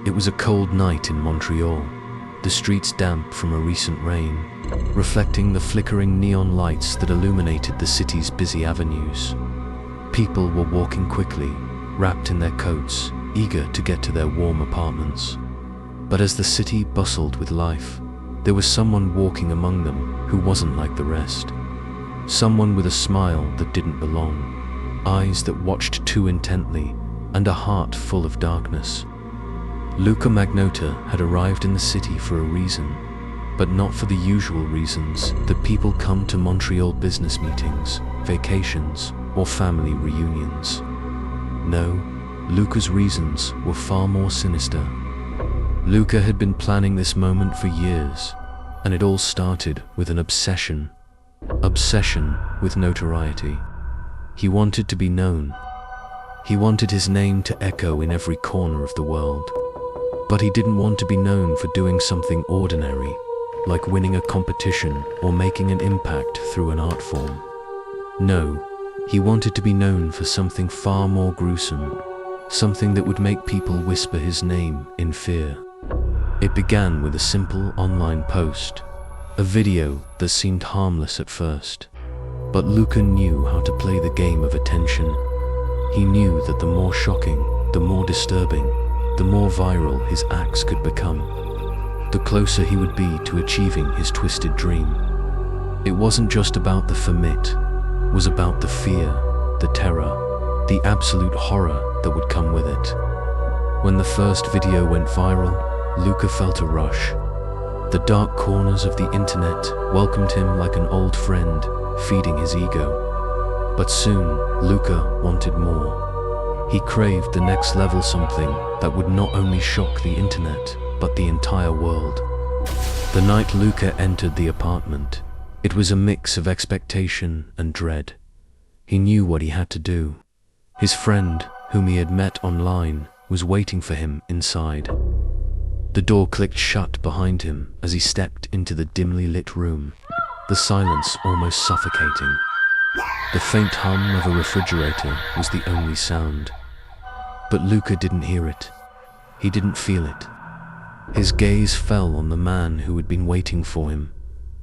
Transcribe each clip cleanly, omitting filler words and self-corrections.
It was a cold night in Montreal, the streets damp from a recent rain, reflecting the flickering neon lights that illuminated the city's busy avenues. People were walking quickly, wrapped in their coats, eager to get to their warm apartments. But as the city bustled with life, there was someone walking among them who wasn't like the rest. Someone with a smile that didn't belong, eyes that watched too intently, and a heart full of darkness. Luca Magnotta had arrived in the city for a reason, but not for the usual reasons that people come to Montreal business meetings, vacations, or family reunions. No, Luca's reasons were far more sinister. Luca had been planning this moment for years, and it all started with an obsession. Obsession with notoriety. He wanted to be known. He wanted his name to echo in every corner of the world. But he didn't want to be known for doing something ordinary, like winning a competition or making an impact through an art form. No, he wanted to be known for something far more gruesome, something that would make people whisper his name in fear. It began with a simple online post, a video that seemed harmless at first. But Luca knew how to play the game of attention. He knew that the more shocking, the more disturbing, the more viral his acts could become, the closer he would be to achieving his twisted dream. It wasn't just about the ferment, it was about the fear, the terror, the absolute horror that would come with it. When the first video went viral, Luca felt a rush. The dark corners of the internet welcomed him like an old friend, feeding his ego. But soon, Luca wanted more. He craved the next level, something that would not only shock the internet, but the entire world. The night Luca entered the apartment, it was a mix of expectation and dread. He knew what he had to do. His friend, whom he had met online, was waiting for him inside. The door clicked shut behind him as he stepped into the dimly lit room, the silence almost suffocating. The faint hum of a refrigerator was the only sound. But Luca didn't hear it. He didn't feel it. His gaze fell on the man who had been waiting for him,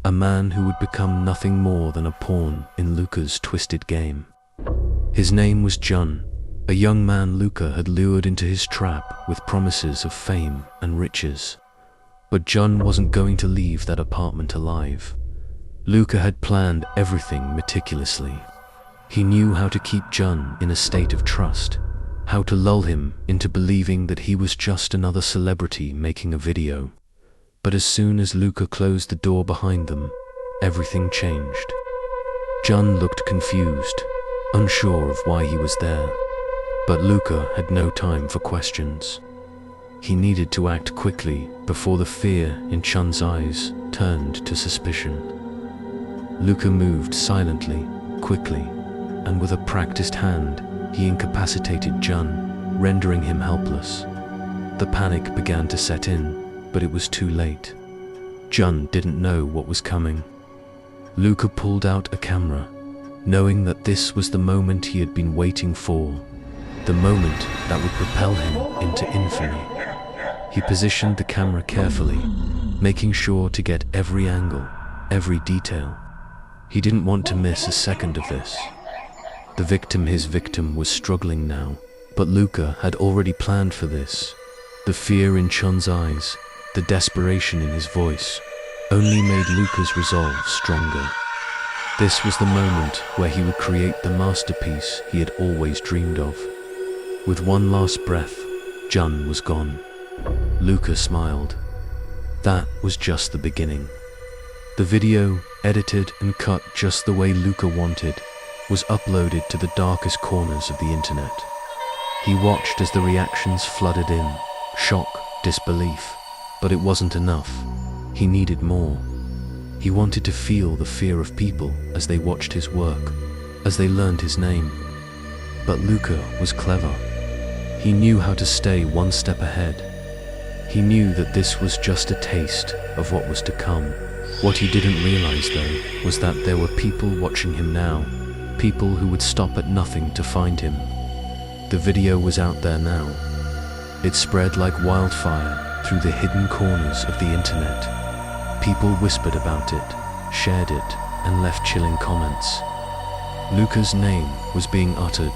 a man who would become nothing more than a pawn in Luca's twisted game. His name was John, a young man Luca had lured into his trap with promises of fame and riches. But John wasn't going to leave that apartment alive. Luca had planned everything meticulously. He knew how to keep John in a state of trust, how to lull him into believing that he was just another celebrity making a video. But as soon as Luca closed the door behind them, everything changed. John looked confused, unsure of why he was there. But Luca had no time for questions. He needed to act quickly before the fear in Chun's eyes turned to suspicion. Luca moved silently, quickly, and with a practiced hand, he incapacitated Jun, rendering him helpless. The panic began to set in, but it was too late. Jun didn't know what was coming. Luca pulled out a camera, knowing that this was the moment he had been waiting for, the moment that would propel him into infamy. He positioned the camera carefully, making sure to get every angle, every detail. He didn't want to miss a second of this. His victim was struggling now, but Luca had already planned for this. The fear in Chun's eyes, the desperation in his voice, only made Luca's resolve stronger. This was the moment where he would create the masterpiece he had always dreamed of. With one last breath, Jun was gone. Luca smiled. That was just the beginning. The video, edited and cut just the way Luca wanted, was uploaded to the darkest corners of the internet. He watched as the reactions flooded in, shock, disbelief, but it wasn't enough. He needed more. He wanted to feel the fear of people as they watched his work, as they learned his name. But Luca was clever. He knew how to stay one step ahead. He knew that this was just a taste of what was to come. What he didn't realize, though, was that there were people watching him now, people who would stop at nothing to find him. The video was out there now. It spread like wildfire through the hidden corners of the internet. People whispered about it, shared it, and left chilling comments. Luca's name was being uttered,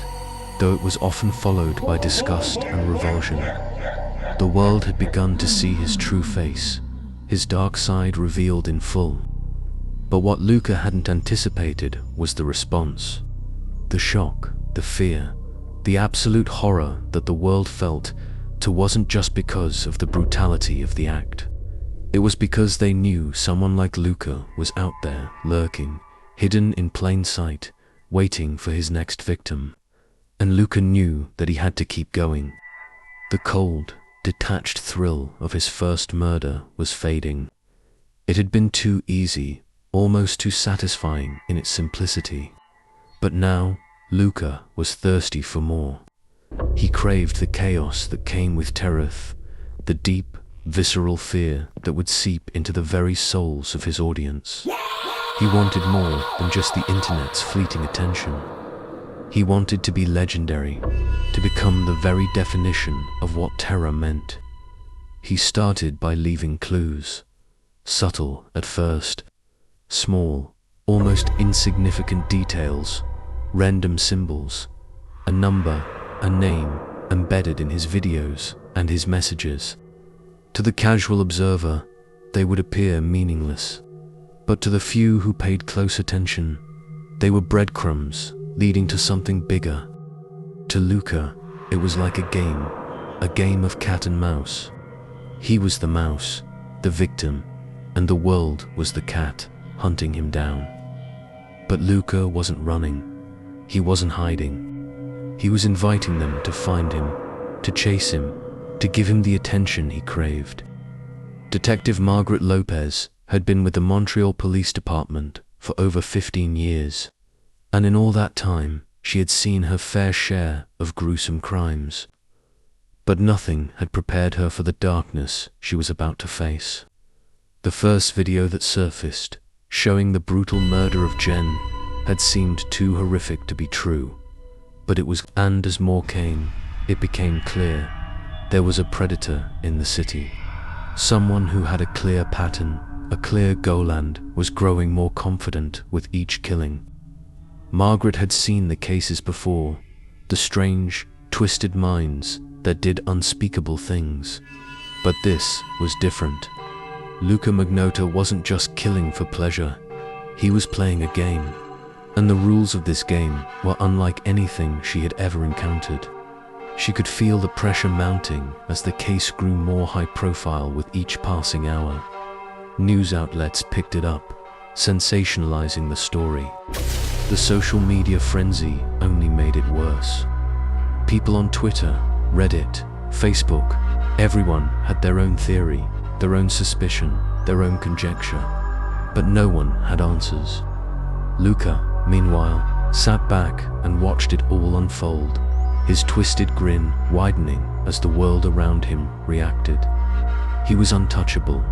though it was often followed by disgust and revulsion. The world had begun to see his true face, his dark side revealed in full. But what Luca hadn't anticipated was the response. The shock, the fear, the absolute horror that the world felt wasn't just because of the brutality of the act. It was because they knew someone like Luca was out there, lurking, hidden in plain sight, waiting for his next victim. And Luca knew that he had to keep going. The cold, detached thrill of his first murder was fading. It had been too easy, almost too satisfying in its simplicity. But now, Luca was thirsty for more. He craved the chaos that came with terror, the deep, visceral fear that would seep into the very souls of his audience. He wanted more than just the internet's fleeting attention. He wanted to be legendary, to become the very definition of what terror meant. He started by leaving clues, subtle at first, small, almost insignificant details, random symbols, a number, a name embedded in his videos and his messages. To the casual observer, they would appear meaningless, but to the few who paid close attention, they were breadcrumbs leading to something bigger. To Luca, it was like a game of cat and mouse. He was the mouse, the victim, and the world was the cat hunting him down. But Luca wasn't running. He wasn't hiding. He was inviting them to find him, to chase him, to give him the attention he craved. Detective Margaret Lopez had been with the Montreal Police Department for over 15 years, and in all that time, she had seen her fair share of gruesome crimes. But nothing had prepared her for the darkness she was about to face. The first video that surfaced, showing the brutal murder of Jen, had seemed too horrific to be true. But it was, and as more came, it became clear there was a predator in the city. Someone who had a clear pattern, a clear goal, and was growing more confident with each killing. Margaret had seen the cases before, the strange, twisted minds that did unspeakable things. But this was different. Luca Magnotta wasn't just killing for pleasure. He was playing a game. And the rules of this game were unlike anything she had ever encountered. She could feel the pressure mounting as the case grew more high profile with each passing hour. News outlets picked it up, sensationalizing the story. The social media frenzy only made it worse. People on Twitter, Reddit, Facebook, everyone had their own theory, their own suspicion, their own conjecture. But no one had answers. Luca, meanwhile, sat back and watched it all unfold, his twisted grin widening as the world around him reacted. He was untouchable.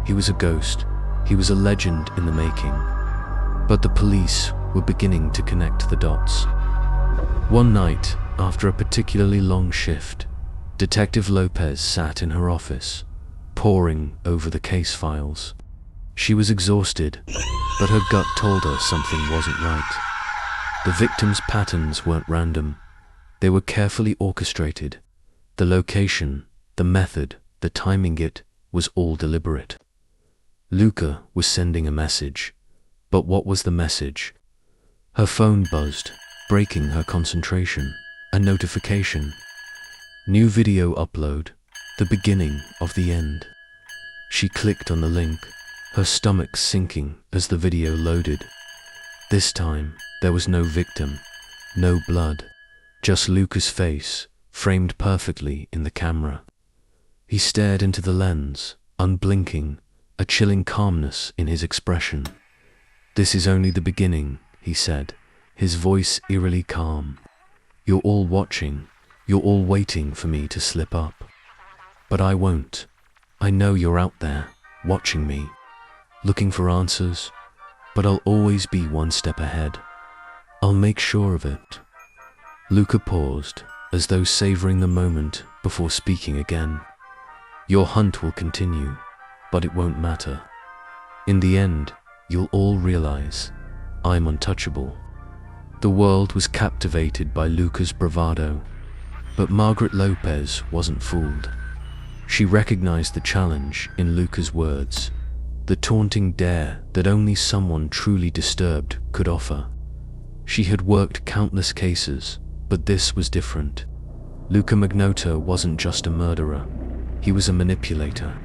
He was a ghost. He was a legend in the making. But the police were beginning to connect the dots. One night, after a particularly long shift, Detective Lopez sat in her office, poring over the case files. She was exhausted, but her gut told her something wasn't right. The victims' patterns weren't random. They were carefully orchestrated. The location, the method, the timing, it was all deliberate. Luca was sending a message. But what was the message? Her phone buzzed, breaking her concentration. A notification. New video upload. The beginning of the end. She clicked on the link, her stomach sinking as the video loaded. This time, there was no victim, no blood, just Luca's face, framed perfectly in the camera. He stared into the lens, unblinking, a chilling calmness in his expression. "This is only the beginning," he said, his voice eerily calm. "You're all watching, you're all waiting for me to slip up. But I won't. I know you're out there, watching me, looking for answers, but I'll always be one step ahead. I'll make sure of it." Luca paused, as though savoring the moment before speaking again. Your hunt will continue, but it won't matter. In the end, you'll all realize I'm untouchable. The world was captivated by Luca's bravado, but Margaret Lopez wasn't fooled. She recognized the challenge in Luca's words, the taunting dare that only someone truly disturbed could offer. She had worked countless cases, but this was different. Luca Magnotta wasn't just a murderer. He was a manipulator,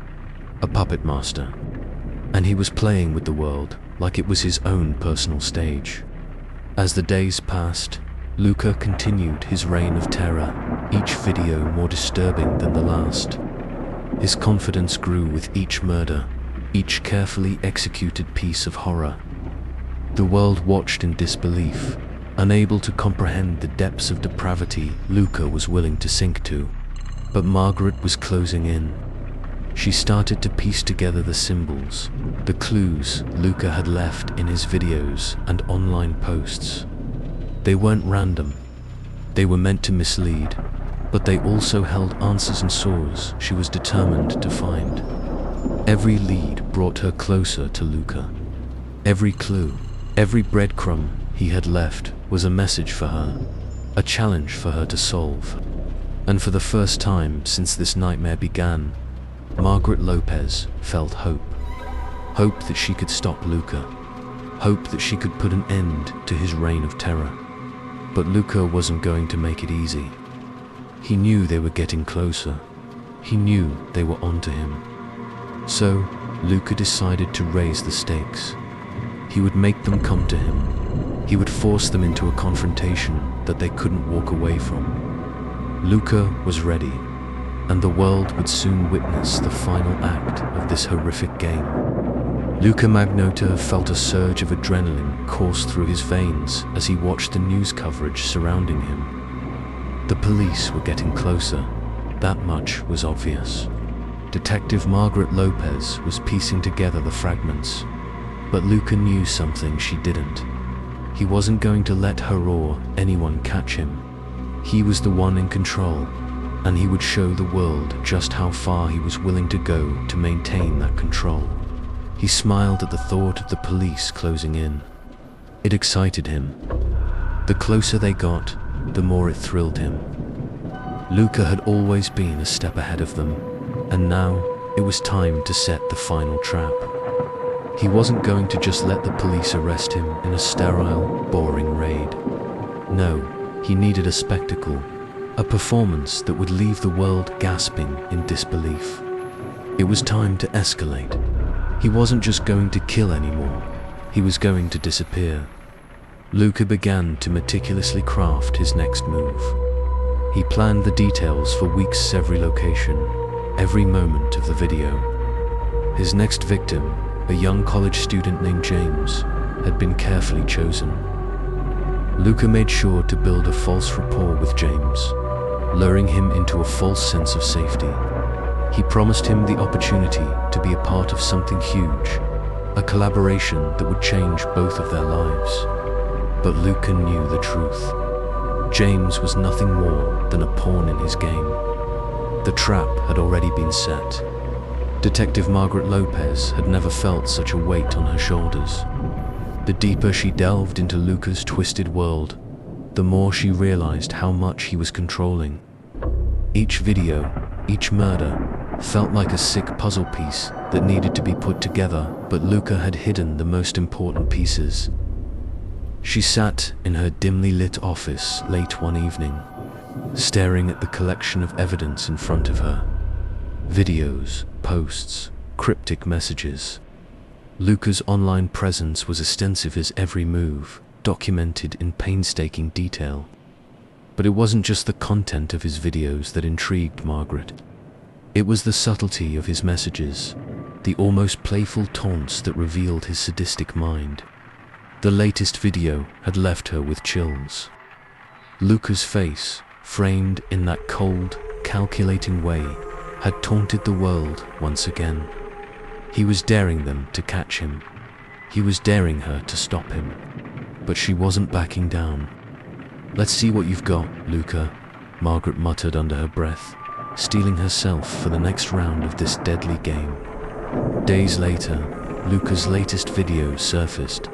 a puppet master, and he was playing with the world like it was his own personal stage. As the days passed, Luca continued his reign of terror, each video more disturbing than the last. His confidence grew with each murder, each carefully executed piece of horror. The world watched in disbelief, unable to comprehend the depths of depravity Luca was willing to sink to. But Margaret was closing in. She started to piece together the symbols, the clues Luca had left in his videos and online posts. They weren't random. They were meant to mislead, but they also held answers and sources she was determined to find. Every lead brought her closer to Luca. Every clue, every breadcrumb he had left was a message for her, a challenge for her to solve. And for the first time since this nightmare began, Margaret Lopez felt hope. Hope that she could stop Luca. Hope that she could put an end to his reign of terror. But Luca wasn't going to make it easy. He knew they were getting closer. He knew they were onto him. So, Luca decided to raise the stakes. He would make them come to him. He would force them into a confrontation that they couldn't walk away from. Luca was ready, and the world would soon witness the final act of this horrific game. Luca Magnotta felt a surge of adrenaline course through his veins as he watched the news coverage surrounding him. The police were getting closer. That much was obvious. Detective Margaret Lopez was piecing together the fragments, but Luca knew something she didn't. He wasn't going to let her or anyone catch him. He was the one in control, and he would show the world just how far he was willing to go to maintain that control. He smiled at the thought of the police closing in. It excited him. The closer they got, the more it thrilled him. Luca had always been a step ahead of them, and now it was time to set the final trap. He wasn't going to just let the police arrest him in a sterile, boring raid. No, he needed a spectacle, a performance that would leave the world gasping in disbelief. It was time to escalate. He wasn't just going to kill anymore, he was going to disappear. Luca began to meticulously craft his next move. He planned the details for weeks, every location, every moment of the video. His next victim, a young college student named James, had been carefully chosen. Luca made sure to build a false rapport with James, luring him into a false sense of safety. He promised him the opportunity to be a part of something huge, a collaboration that would change both of their lives. But Luca knew the truth. James was nothing more than a pawn in his game. The trap had already been set. Detective Margaret Lopez had never felt such a weight on her shoulders. The deeper she delved into Luca's twisted world, the more she realized how much he was controlling. Each video, each murder, felt like a sick puzzle piece that needed to be put together, but Luca had hidden the most important pieces. She sat in her dimly lit office late one evening, staring at the collection of evidence in front of her. Videos, posts, cryptic messages. Luca's online presence was extensive, his every move documented in painstaking detail. But it wasn't just the content of his videos that intrigued Margaret. It was the subtlety of his messages, the almost playful taunts that revealed his sadistic mind. The latest video had left her with chills. Luca's face, framed in that cold, calculating way, had taunted the world once again. He was daring them to catch him. He was daring her to stop him. But she wasn't backing down. "Let's see what you've got, Luca," Margaret muttered under her breath, steeling herself for the next round of this deadly game. Days later, Luca's latest video surfaced.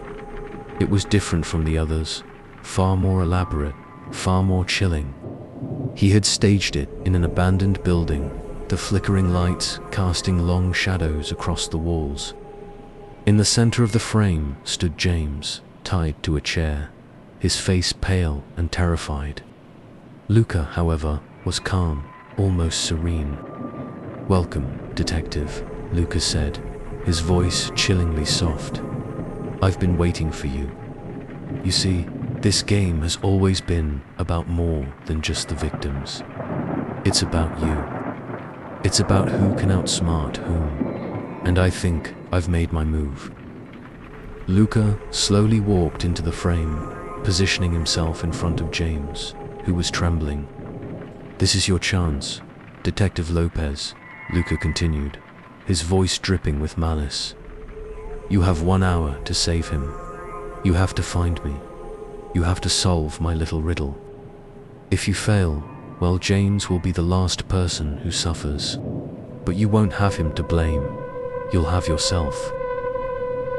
It was different from the others, far more elaborate, far more chilling. He had staged it in an abandoned building, the flickering lights casting long shadows across the walls. In the center of the frame stood James, tied to a chair, his face pale and terrified. Luca, however, was calm, almost serene. "Welcome, Detective," Luca said, his voice chillingly soft. "I've been waiting for you. You see, this game has always been about more than just the victims. It's about you. It's about who can outsmart whom. And I think I've made my move." Luca slowly walked into the frame, positioning himself in front of James, who was trembling. "This is your chance, Detective Lopez," Luca continued, his voice dripping with malice. "You have 1 hour to save him. You have to find me. You have to solve my little riddle. If you fail, well, James will be the last person who suffers. But you won't have him to blame. You'll have yourself."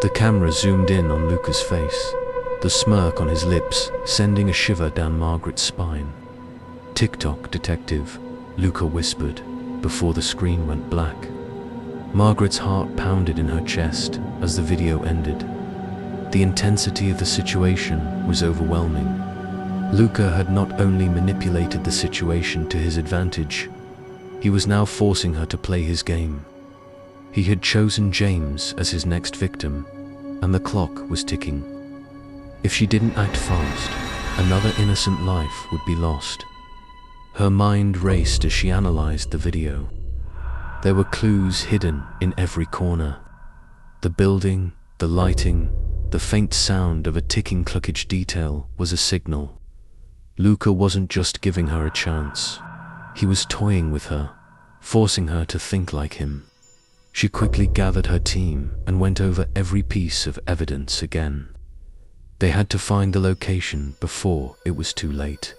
The camera zoomed in on Luca's face, the smirk on his lips sending a shiver down Margaret's spine. "Tick-tock, Detective," Luca whispered, before the screen went black. Margaret's heart pounded in her chest as the video ended. The intensity of the situation was overwhelming. Luca had not only manipulated the situation to his advantage, he was now forcing her to play his game. He had chosen James as his next victim, and the clock was ticking. If she didn't act fast, another innocent life would be lost. Her mind raced as she analyzed the video. There were clues hidden in every corner. The building, the lighting, the faint sound of a ticking clock. Each detail was a signal. Luca wasn't just giving her a chance. He was toying with her, forcing her to think like him. She quickly gathered her team and went over every piece of evidence again. They had to find the location before it was too late.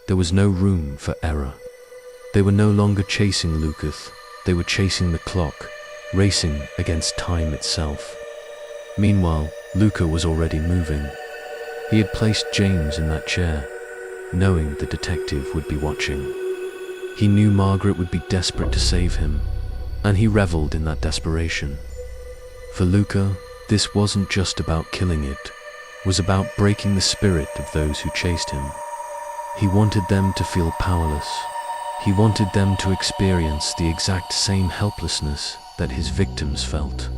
There was no room for error. They were no longer chasing Lucas, they were chasing the clock, racing against time itself. Meanwhile, Luca was already moving. He had placed James in that chair, knowing the detective would be watching. He knew Margaret would be desperate to save him, and he reveled in that desperation. For Luca, this wasn't just about killing it was about breaking the spirit of those who chased him. He wanted them to feel powerless. He wanted them to experience the exact same helplessness that his victims felt.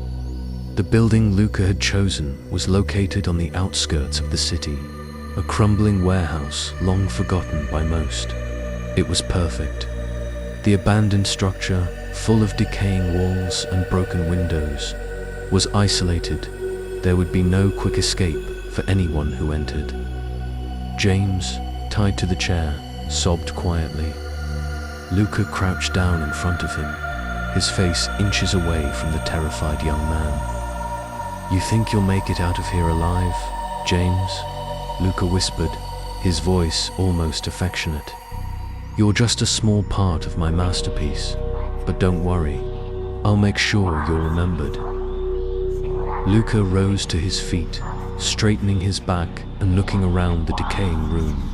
The building Luca had chosen was located on the outskirts of the city, a crumbling warehouse long forgotten by most. It was perfect. The abandoned structure, full of decaying walls and broken windows, was isolated. There would be no quick escape for anyone who entered. James, tied to the chair, sobbed quietly. Luca crouched down in front of him, his face inches away from the terrified young man. "You think you'll make it out of here alive, James?" Luca whispered, his voice almost affectionate. "You're just a small part of my masterpiece, but don't worry, I'll make sure you're remembered." Luca rose to his feet, straightening his back and looking around the decaying room.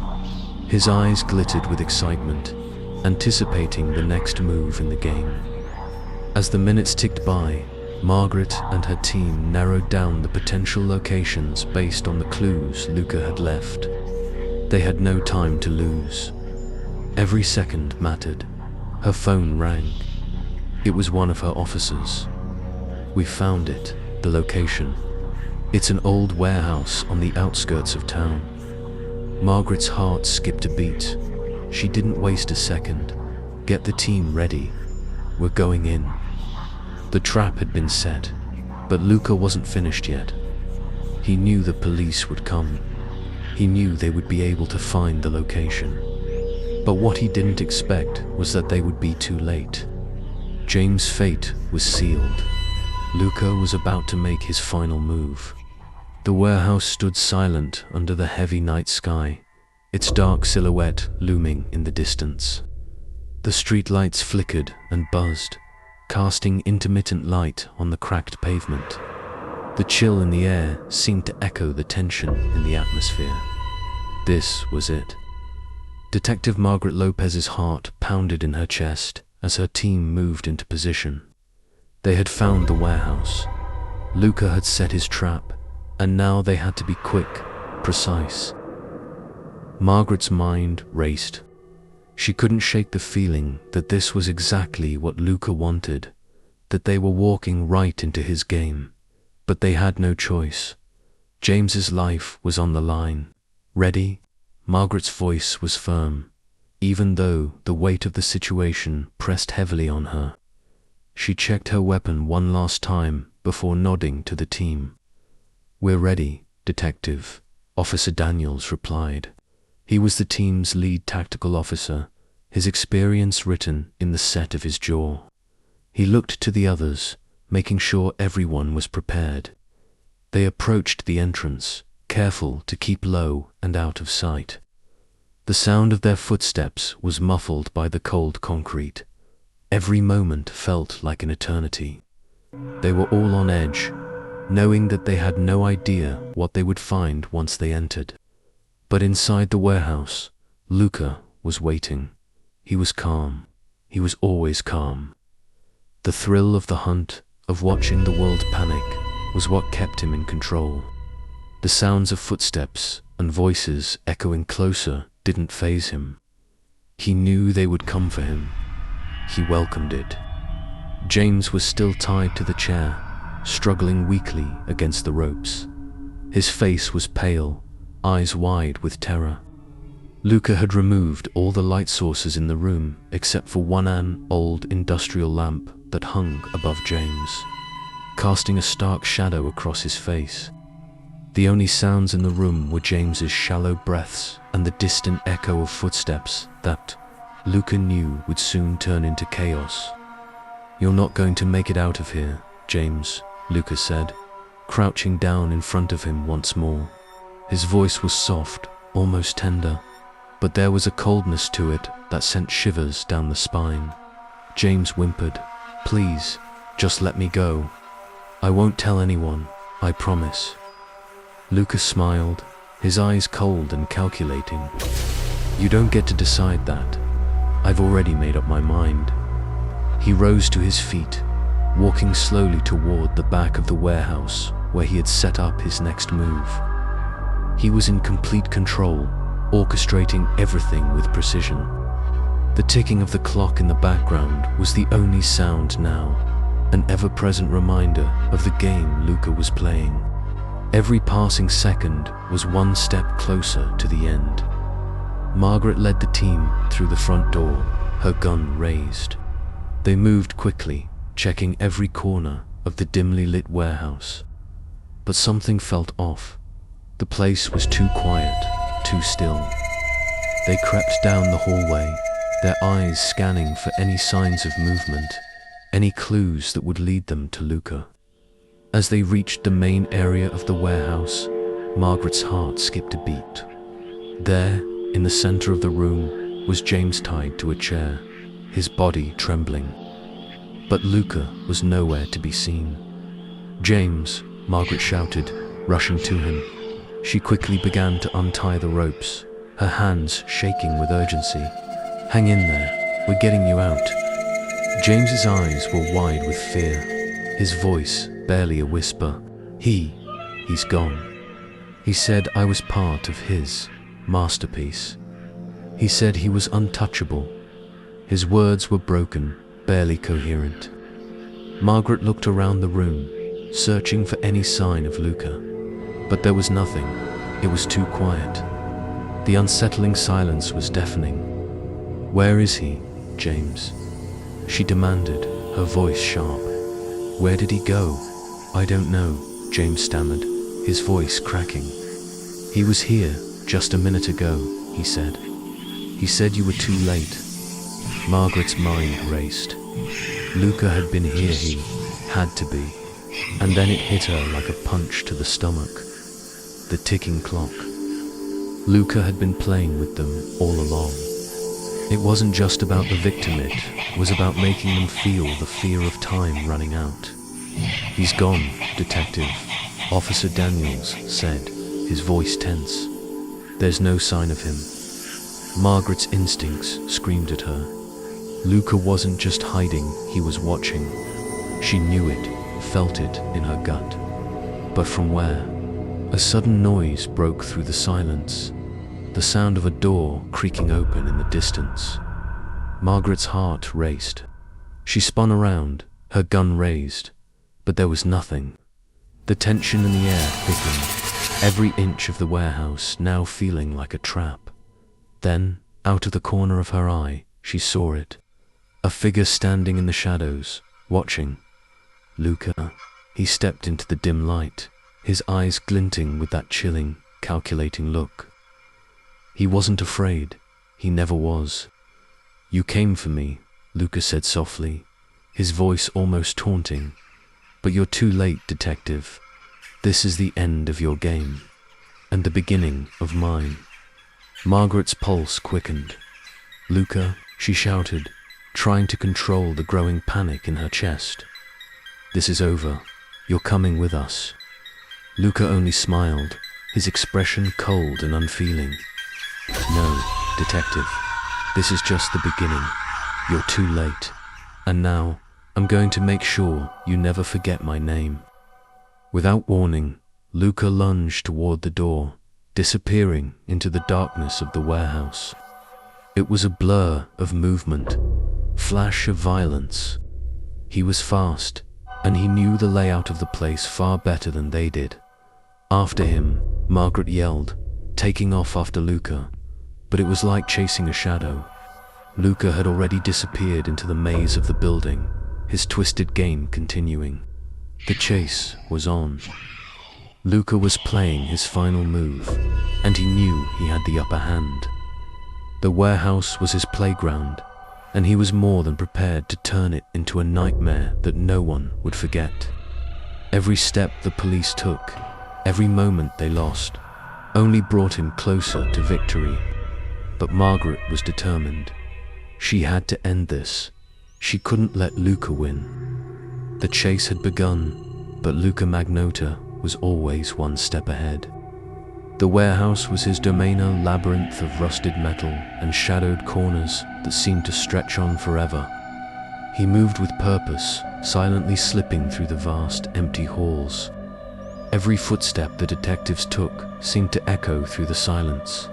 His eyes glittered with excitement, anticipating the next move in the game. As the minutes ticked by, Margaret and her team narrowed down the potential locations based on the clues Luca had left. They had no time to lose. Every second mattered. Her phone rang. It was one of her officers. "We found it, the location. It's an old warehouse on the outskirts of town." Margaret's heart skipped a beat. She didn't waste a second. "Get the team ready. We're going in." The trap had been set, but Luca wasn't finished yet. He knew the police would come. He knew they would be able to find the location. But what he didn't expect was that they would be too late. James' fate was sealed. Luca was about to make his final move. The warehouse stood silent under the heavy night sky, its dark silhouette looming in the distance. The streetlights flickered and buzzed, casting intermittent light on the cracked pavement. The chill in the air seemed to echo the tension in the atmosphere. This was it. Detective Margaret Lopez's heart pounded in her chest as her team moved into position. They had found the warehouse. Luca had set his trap, and now they had to be quick, precise. Margaret's mind raced. She couldn't shake the feeling that this was exactly what Luca wanted, that they were walking right into his game. But they had no choice. James's life was on the line. Ready? Margaret's voice was firm, even though the weight of the situation pressed heavily on her. She checked her weapon one last time before nodding to the team. "We're ready, Detective," Officer Daniels replied. He was the team's lead tactical officer, his experience written in the set of his jaw. He looked to the others, making sure everyone was prepared. They approached the entrance, careful to keep low and out of sight. The sound of their footsteps was muffled by the cold concrete. Every moment felt like an eternity. They were all on edge, knowing that they had no idea what they would find once they entered. But inside the warehouse, Luca was waiting. He was calm. He was always calm. The thrill of the hunt, of watching the world panic, was what kept him in control. The sounds of footsteps and voices echoing closer didn't faze him. He knew they would come for him. He welcomed it. James was still tied to the chair, struggling weakly against the ropes. His face was pale, eyes wide with terror. Luca had removed all the light sources in the room except for one old industrial lamp that hung above James, casting a stark shadow across his face. The only sounds in the room were James's shallow breaths and the distant echo of footsteps that Luca knew would soon turn into chaos. "You're not going to make it out of here, James," Luca said, crouching down in front of him once more. His voice was soft, almost tender, but there was a coldness to it that sent shivers down the spine. James whimpered, "Please, just let me go. I won't tell anyone, I promise." Luca smiled, his eyes cold and calculating. "You don't get to decide that. I've already made up my mind." He rose to his feet, walking slowly toward the back of the warehouse where he had set up his next move. He was in complete control, orchestrating everything with precision. The ticking of the clock in the background was the only sound now, an ever-present reminder of the game Luca was playing. Every passing second was one step closer to the end. Margaret led the team through the front door, her gun raised. They moved quickly, checking every corner of the dimly lit warehouse. But something felt off. The place was too quiet, too still. They crept down the hallway, their eyes scanning for any signs of movement, any clues that would lead them to Luca. As they reached the main area of the warehouse, Margaret's heart skipped a beat. There, in the center of the room, was James tied to a chair, his body trembling. But Luca was nowhere to be seen. "James," Margaret shouted, rushing to him. She quickly began to untie the ropes, her hands shaking with urgency. "Hang in there, we're getting you out." James's eyes were wide with fear, his voice barely a whisper. He's gone. He said I was part of his masterpiece. He said he was untouchable. His words were broken, barely coherent. Margaret looked around the room, searching for any sign of Luca. But there was nothing. It was too quiet. The unsettling silence was deafening. "Where is he, James?" she demanded, her voice sharp. "Where did he go?" "I don't know," James stammered, his voice cracking. "He was here just a minute ago," he said. "He said you were too late." Margaret's mind raced. Luca had been here, he had to be. And then it hit her like a punch to the stomach. The ticking clock. Luca had been playing with them all along. It wasn't just about the victim, it was about making them feel the fear of time running out. "He's gone, Detective," Officer Daniels said, his voice tense. "There's no sign of him." Margaret's instincts screamed at her. Luca wasn't just hiding, he was watching. She knew it, felt it in her gut. But from where? A sudden noise broke through the silence, the sound of a door creaking open in the distance. Margaret's heart raced. She spun around, her gun raised, but there was nothing. The tension in the air thickened, every inch of the warehouse now feeling like a trap. Then, out of the corner of her eye, she saw it. A figure standing in the shadows, watching. Luca. He stepped into the dim light, his eyes glinting with that chilling, calculating look. He wasn't afraid. He never was. "You came for me," Luca said softly, his voice almost taunting. "But you're too late, Detective. This is the end of your game, and the beginning of mine." Margaret's pulse quickened. "Luca," she shouted, trying to control the growing panic in her chest. "This is over. You're coming with us." Luca only smiled, his expression cold and unfeeling. "No, Detective. This is just the beginning. You're too late. And now, I'm going to make sure you never forget my name." Without warning, Luca lunged toward the door, disappearing into the darkness of the warehouse. It was a blur of movement, flash of violence. He was fast, and he knew the layout of the place far better than they did. After him, Margaret yelled, taking off after Luca, but it was like chasing a shadow. Luca had already disappeared into the maze of the building, his twisted game continuing. The chase was on. Luca was playing his final move, and he knew he had the upper hand. The warehouse was his playground, and he was more than prepared to turn it into a nightmare that no one would forget. Every step the police took, every moment they lost, only brought him closer to victory. But Margaret was determined. She had to end this. She couldn't let Luca win. The chase had begun, but Luca Magnotta was always one step ahead. The warehouse was his domain, a labyrinth of rusted metal and shadowed corners that seemed to stretch on forever. He moved with purpose, silently slipping through the vast, empty halls. Every footstep the detectives took seemed to echo through the silence.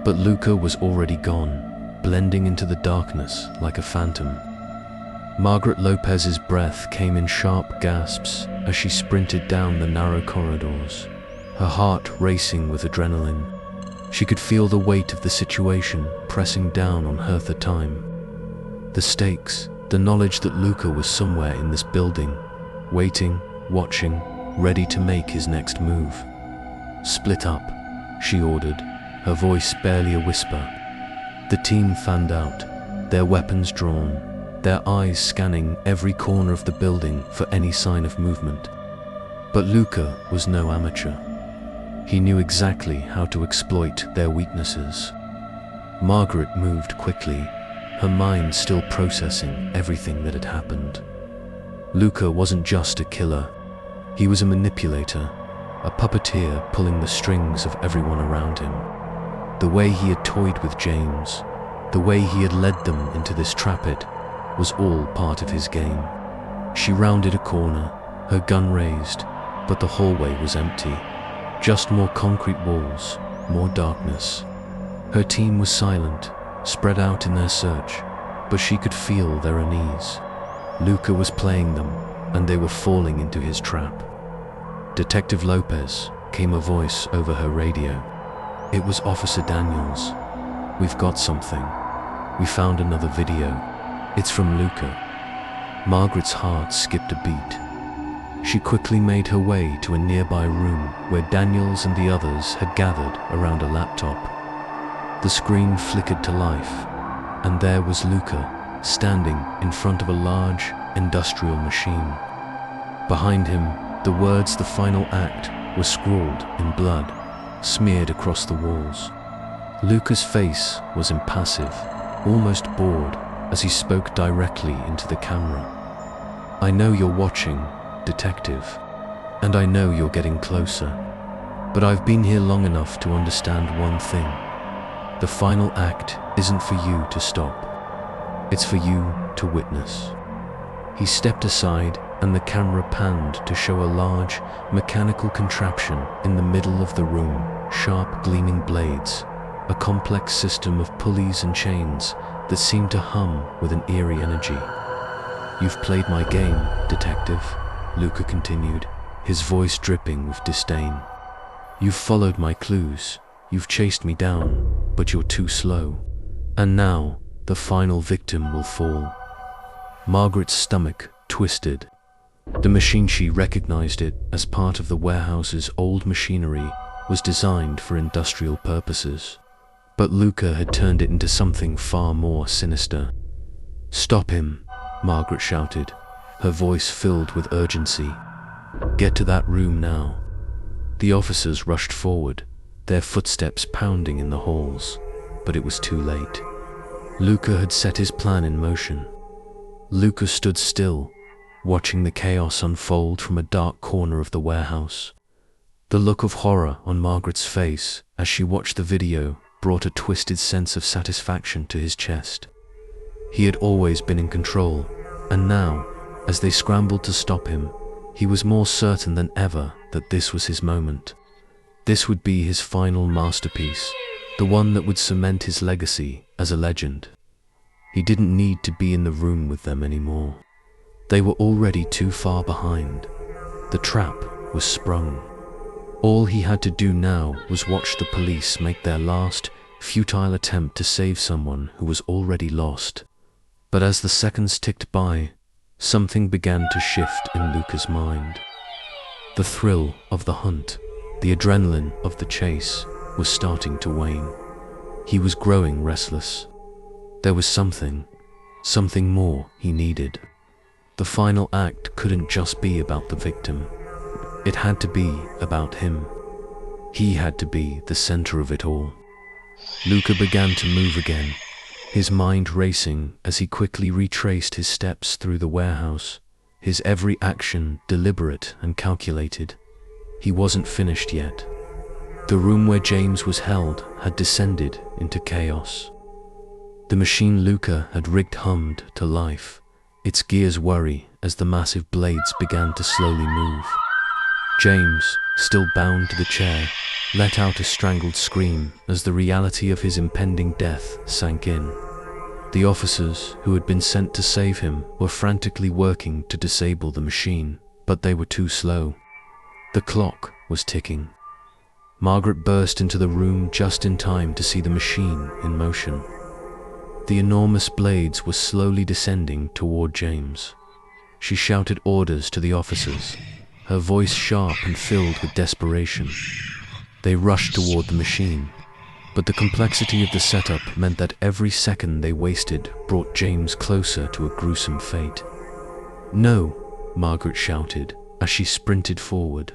But Luca was already gone, blending into the darkness like a phantom. Margaret Lopez's breath came in sharp gasps as she sprinted down the narrow corridors, her heart racing with adrenaline. She could feel the weight of the situation pressing down on her the time. The stakes, the knowledge that Luca was somewhere in this building, waiting, watching, ready to make his next move. "Split up," she ordered, her voice barely a whisper. The team fanned out, their weapons drawn, their eyes scanning every corner of the building for any sign of movement. But Luca was no amateur. He knew exactly how to exploit their weaknesses. Margaret moved quickly, her mind still processing everything that had happened. Luca wasn't just a killer. He was a manipulator, a puppeteer pulling the strings of everyone around him. The way he had toyed with James, the way he had led them into this trap was all part of his game. She rounded a corner, her gun raised, but the hallway was empty. Just more concrete walls, more darkness. Her team was silent, spread out in their search, but she could feel their unease. Luca was playing them, and they were falling into his trap. "Detective Lopez," came a voice over her radio. It was Officer Daniels. "We've got something. We found another video. It's from Luca." Margaret's heart skipped a beat. She quickly made her way to a nearby room where Daniels and the others had gathered around a laptop. The screen flickered to life, and there was Luca, standing in front of a large, industrial machine. Behind him, the words "the final act" were scrawled in blood. smeared across the walls. Luca's face was impassive, almost bored, as he spoke directly into the camera. "I know you're watching, Detective, and I know you're getting closer. But I've been here long enough to understand one thing. The final act isn't for you to stop. It's for you to witness." He stepped aside and the camera panned to show a large, mechanical contraption in the middle of the room, sharp gleaming blades, a complex system of pulleys and chains that seemed to hum with an eerie energy. "You've played my game, Detective," Luca continued, his voice dripping with disdain. "You've followed my clues, you've chased me down, but you're too slow. And now, the final victim will fall." Margaret's stomach twisted. The machine, she recognized it as part of the warehouse's old machinery, was designed for industrial purposes. But Luca had turned it into something far more sinister. "Stop him," Margaret shouted, her voice filled with urgency. "Get to that room now." The officers rushed forward, their footsteps pounding in the halls, but it was too late. Luca had set his plan in motion. Luca stood still, watching the chaos unfold from a dark corner of the warehouse. The look of horror on Margaret's face as she watched the video brought a twisted sense of satisfaction to his chest. He had always been in control, and now, as they scrambled to stop him, he was more certain than ever that this was his moment. This would be his final masterpiece, the one that would cement his legacy as a legend. He didn't need to be in the room with them anymore. They were already too far behind. The trap was sprung. All he had to do now was watch the police make their last, futile attempt to save someone who was already lost. But as the seconds ticked by, something began to shift in Luca's mind. The thrill of the hunt, the adrenaline of the chase, was starting to wane. He was growing restless. There was something more he needed. The final act couldn't just be about the victim. It had to be about him. He had to be the center of it all. Luca began to move again, his mind racing as he quickly retraced his steps through the warehouse, his every action deliberate and calculated. He wasn't finished yet. The room where James was held had descended into chaos. The machine Luca had rigged hummed to life, its gears whirring as the massive blades began to slowly move. James, still bound to the chair, let out a strangled scream as the reality of his impending death sank in. The officers who had been sent to save him were frantically working to disable the machine, but they were too slow. The clock was ticking. Margaret burst into the room just in time to see the machine in motion. The enormous blades were slowly descending toward James. She shouted orders to the officers, her voice sharp and filled with desperation. They rushed toward the machine, but the complexity of the setup meant that every second they wasted brought James closer to a gruesome fate. "No," Margaret shouted as she sprinted forward.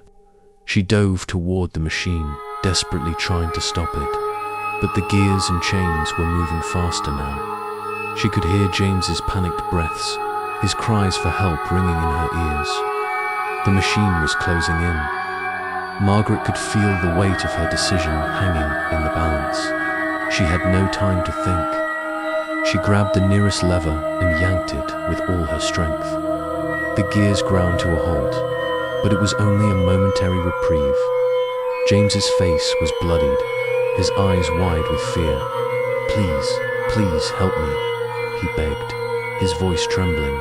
She dove toward the machine, desperately trying to stop it, but the gears and chains were moving faster now. She could hear James's panicked breaths, his cries for help ringing in her ears. The machine was closing in. Margaret could feel the weight of her decision hanging in the balance. She had no time to think. She grabbed the nearest lever and yanked it with all her strength. The gears ground to a halt, but it was only a momentary reprieve. James's face was bloodied, his eyes wide with fear. "Please, please help me," he begged, his voice trembling.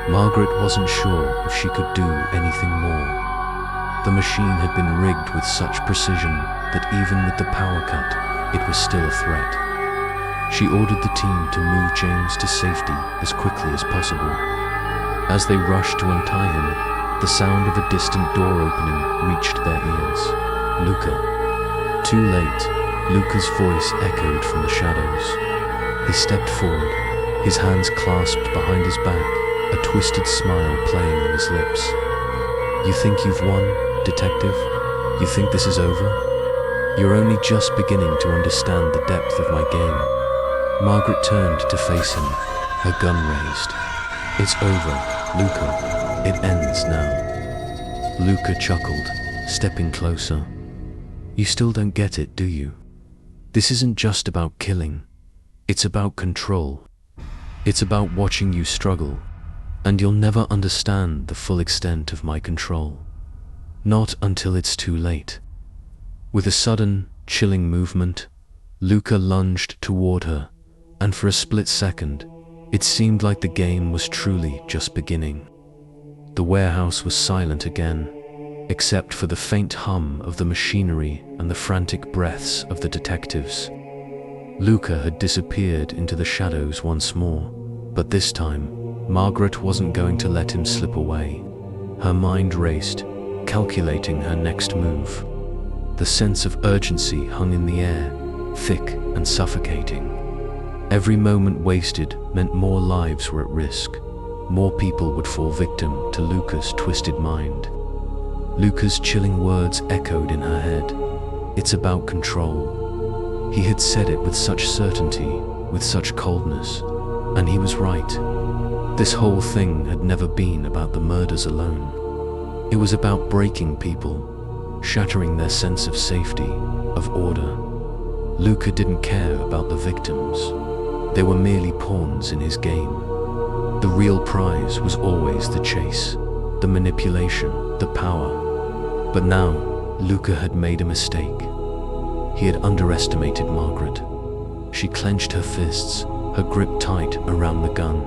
Margaret wasn't sure if she could do anything more. The machine had been rigged with such precision that even with the power cut, it was still a threat. She ordered the team to move James to safety as quickly as possible. As they rushed to untie him, the sound of a distant door opening reached their ears. "Luca." Too late, Luca's voice echoed from the shadows. He stepped forward, his hands clasped behind his back, a twisted smile playing on his lips. "You think you've won, Detective? You think this is over?" You're only just beginning to understand the depth of my game. Margaret turned to face him, her gun raised. It's over, Luca. It ends now. Luca chuckled, stepping closer. You still don't get it, do you? This isn't just about killing. It's about control. It's about watching you struggle, and you'll never understand the full extent of my control. Not until it's too late. With a sudden, chilling movement, Luca lunged toward her, and for a split second, it seemed like the game was truly just beginning. The warehouse was silent again, except for the faint hum of the machinery and the frantic breaths of the detectives. Luca had disappeared into the shadows once more, but this time, Margaret wasn't going to let him slip away. Her mind raced, calculating her next move. The sense of urgency hung in the air, thick and suffocating. Every moment wasted meant more lives were at risk. More people would fall victim to Luca's twisted mind. Luca's chilling words echoed in her head. It's about control. He had said it with such certainty, with such coldness, and he was right. This whole thing had never been about the murders alone. It was about breaking people, shattering their sense of safety, of order. Luca didn't care about the victims. They were merely pawns in his game. The real prize was always the chase, the manipulation, the power. But now, Luca had made a mistake. He had underestimated Margaret. She clenched her fists, her grip tight around the gun.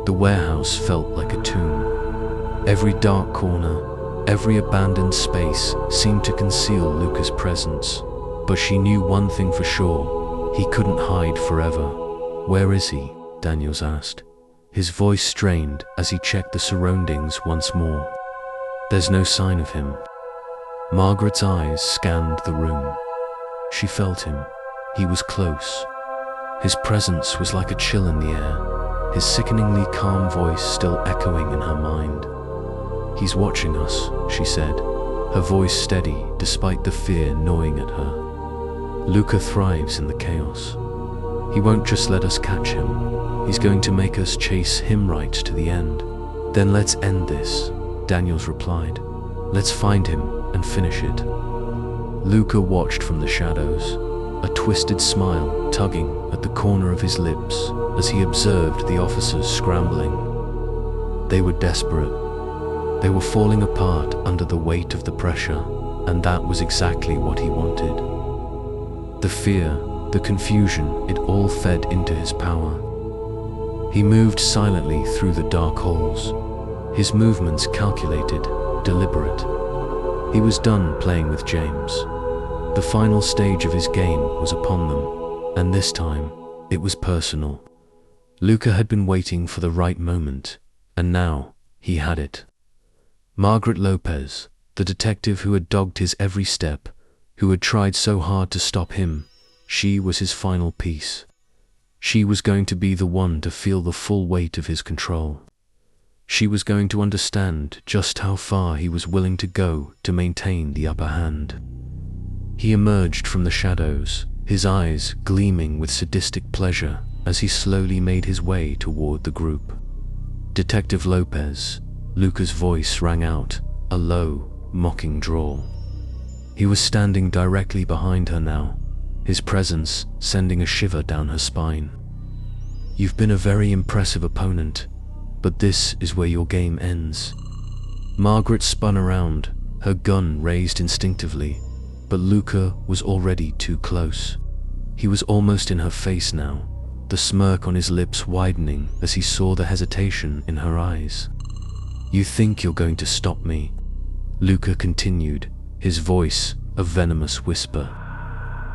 The warehouse felt like a tomb. Every dark corner, every abandoned space seemed to conceal Luca's presence. But she knew one thing for sure: he couldn't hide forever. Where is he? Daniels asked. His voice strained as he checked the surroundings once more. There's no sign of him. Margaret's eyes scanned the room. She felt him. He was close. His presence was like a chill in the air, his sickeningly calm voice still echoing in her mind. He's watching us, she said, her voice steady despite the fear gnawing at her. Luca thrives in the chaos. He won't just let us catch him. He's going to make us chase him right to the end. Then let's end this, Daniels replied. Let's find him and finish it. Luca watched from the shadows, a twisted smile tugging at the corner of his lips as he observed the officers scrambling. They were desperate. They were falling apart under the weight of the pressure, and that was exactly what he wanted. The fear, the confusion, it all fed into his power. He moved silently through the dark halls, his movements calculated, deliberate. He was done playing with James. The final stage of his game was upon them, and this time, it was personal. Luca had been waiting for the right moment, and now, he had it. Margaret Lopez, the detective who had dogged his every step, who had tried so hard to stop him, she was his final piece. She was going to be the one to feel the full weight of his control. She was going to understand just how far he was willing to go to maintain the upper hand. He emerged from the shadows, his eyes gleaming with sadistic pleasure as he slowly made his way toward the group. Detective Lopez, Luca's voice rang out, a low, mocking drawl. He was standing directly behind her now, his presence sending a shiver down her spine. You've been a very impressive opponent, but this is where your game ends. Margaret spun around, her gun raised instinctively, but Luca was already too close. He was almost in her face now, the smirk on his lips widening as he saw the hesitation in her eyes. You think you're going to stop me? Luca continued, his voice a venomous whisper.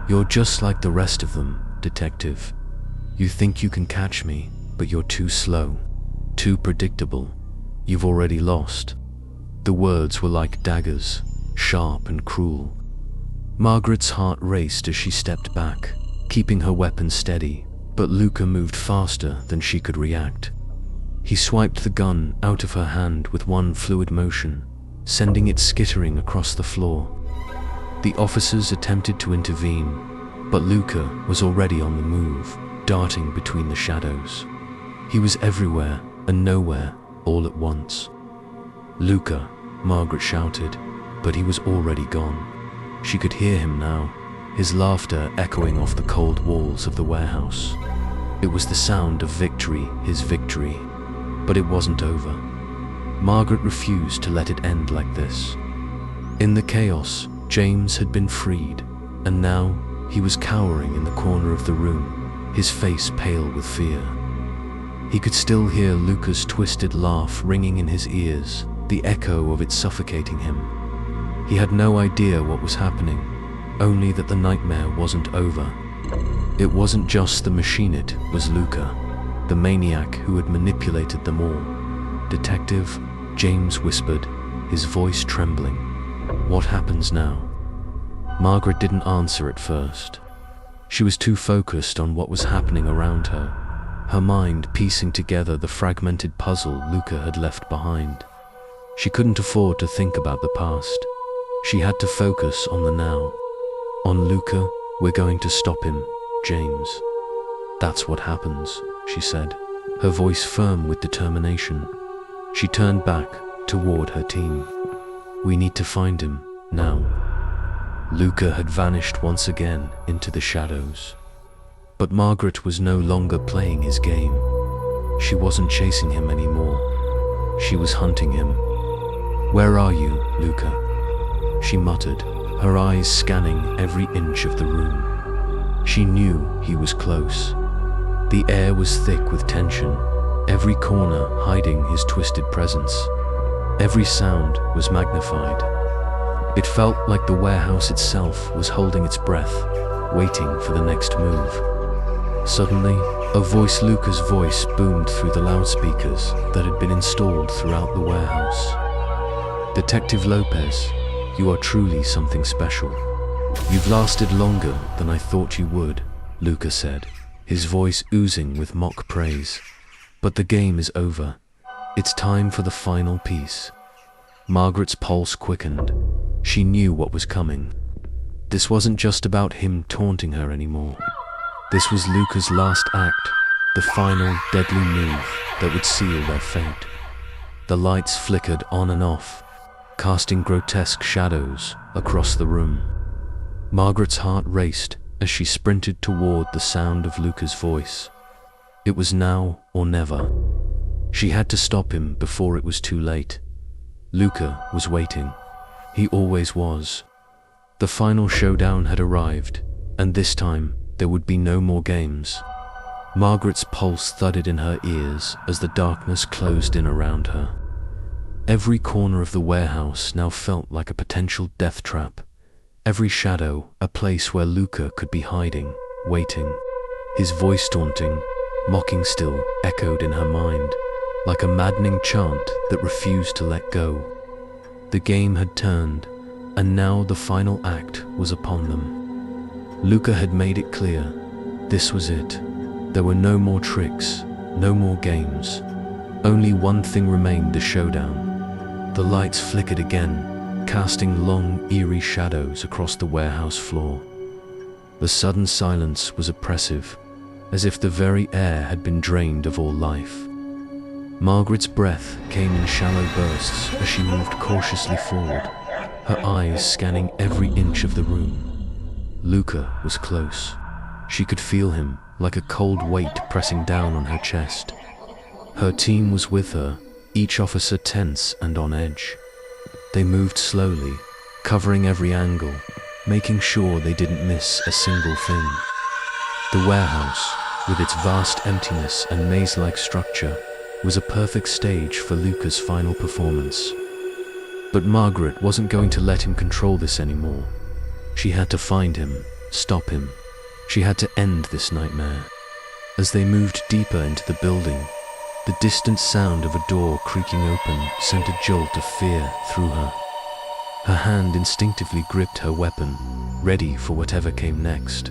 You're just like the rest of them, detective. You think you can catch me, but you're too slow, too predictable. You've already lost. The words were like daggers, sharp and cruel. Margaret's heart raced as she stepped back, keeping her weapon steady, but Luca moved faster than she could react. He swiped the gun out of her hand with one fluid motion, sending it skittering across the floor. The officers attempted to intervene, but Luca was already on the move, darting between the shadows. He was everywhere and nowhere all at once. "Luca," Margaret shouted, but he was already gone. She could hear him now, his laughter echoing off the cold walls of the warehouse. It was the sound of victory, his victory. But it wasn't over. Margaret refused to let it end like this. In the chaos, James had been freed, and now he was cowering in the corner of the room, his face pale with fear. He could still hear Luca's twisted laugh ringing in his ears, the echo of it suffocating him. He had no idea what was happening, only that the nightmare wasn't over. It wasn't just the machine, it was Luca, the maniac who had manipulated them all. "Detective," James whispered, his voice trembling. "What happens now?" Margaret didn't answer at first. She was too focused on what was happening around her, her mind piecing together the fragmented puzzle Luca had left behind. She couldn't afford to think about the past. She had to focus on the now. "On Luca, we're going to stop him, James. That's what happens," she said, her voice firm with determination. She turned back toward her team. "We need to find him, now." Luca had vanished once again into the shadows. But Margaret was no longer playing his game. She wasn't chasing him anymore. She was hunting him. "Where are you, Luca?" she muttered, her eyes scanning every inch of the room. She knew he was close. The air was thick with tension, every corner hiding his twisted presence. Every sound was magnified. It felt like the warehouse itself was holding its breath, waiting for the next move. Suddenly, Luca's voice boomed through the loudspeakers that had been installed throughout the warehouse. "Detective Lopez, you are truly something special. You've lasted longer than I thought you would," Luca said, his voice oozing with mock praise. "But the game is over. It's time for the final piece." Margaret's pulse quickened. She knew what was coming. This wasn't just about him taunting her anymore. This was Luca's last act, the final deadly move that would seal their fate. The lights flickered on and off, casting grotesque shadows across the room. Margaret's heart raced as she sprinted toward the sound of Luca's voice. It was now or never. She had to stop him before it was too late. Luca was waiting. He always was. The final showdown had arrived, and this time there would be no more games. Margaret's pulse thudded in her ears as the darkness closed in around her. Every corner of the warehouse now felt like a potential death trap. Every shadow, a place where Luca could be hiding, waiting. His voice taunting, mocking still, echoed in her mind, like a maddening chant that refused to let go. The game had turned, and now the final act was upon them. Luca had made it clear. This was it. There were no more tricks, no more games. Only one thing remained: the showdown. The lights flickered again, casting long, eerie shadows across the warehouse floor. The sudden silence was oppressive, as if the very air had been drained of all life. Margaret's breath came in shallow bursts as she moved cautiously forward, her eyes scanning every inch of the room. Luca was close. She could feel him, like a cold weight pressing down on her chest. Her team was with her, each officer tense and on edge. They moved slowly, covering every angle, making sure they didn't miss a single thing. The warehouse, with its vast emptiness and maze-like structure, was a perfect stage for Luca's final performance. But Margaret wasn't going to let him control this anymore. She had to find him, stop him. She had to end this nightmare. As they moved deeper into the building, the distant sound of a door creaking open sent a jolt of fear through her. Her hand instinctively gripped her weapon, ready for whatever came next.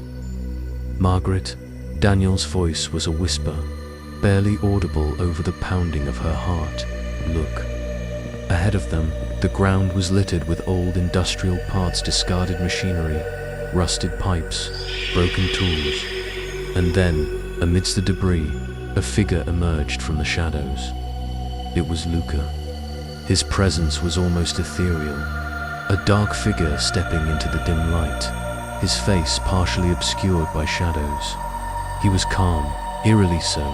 "Margaret," Daniel's voice was a whisper, barely audible over the pounding of her heart. "Look." Ahead of them, the ground was littered with old industrial parts, discarded machinery, rusted pipes, broken tools. And then, amidst the debris, a figure emerged from the shadows. It was Luca. His presence was almost ethereal, a dark figure stepping into the dim light, his face partially obscured by shadows. He was calm, eerily so,